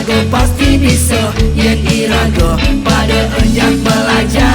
Iraga pasti bisa, yen iraga pada enyak belajar.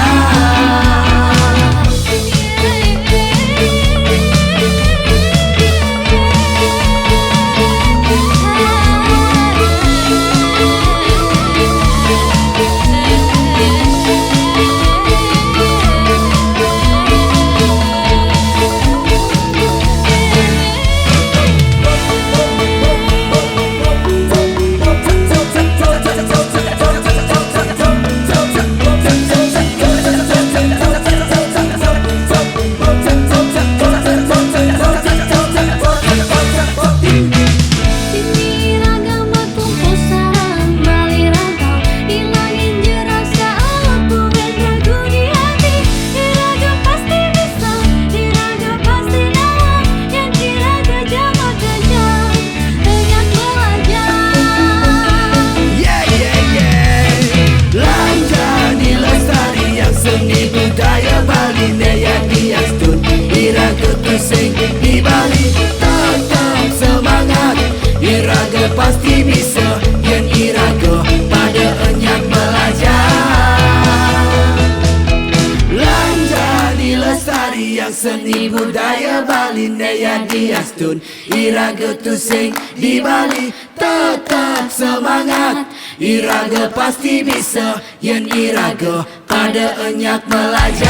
Pasti bisa, yen iraga pada enyak belajar. Lanjani lestari yang seni budaya Bali Neya diastun iraga tu sing di Bali. Tetap semangat, iraga pasti bisa, yen iraga pada enyak belajar.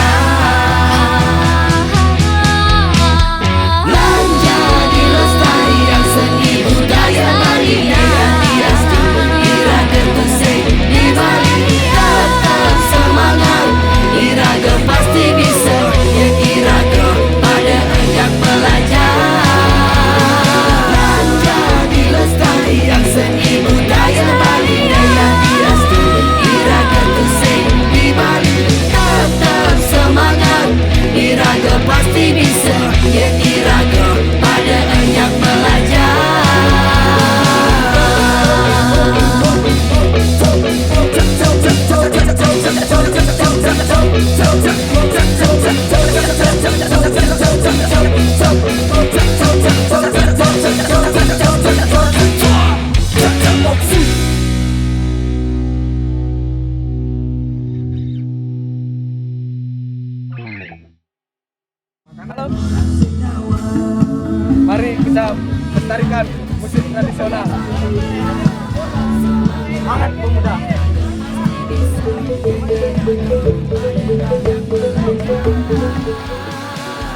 Lanjani lestari yang seni budaya Bali Neya diastun iraga tu sing di Bali. Tetap semangat, iraga pasti bisa, yen iraga pada enyak belajar. Lanjani lestari yang seni budaya Bali Neya diastun iraga tu sing di Bali. Tetap semangat, iraga pasti bisa, yen iraga pada enyak belajar. Halo. Mari kita melestarikan musik tradisional. Semangat pemuda.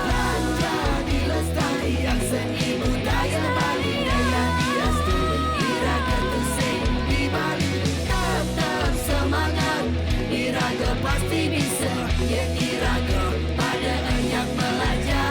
Lanjani lestari yang seni budaya Bali Neya diastun iraga tu sing di Bali. Tetap semangat, iraga pasti bisa, yen iraga pada enyak belajar.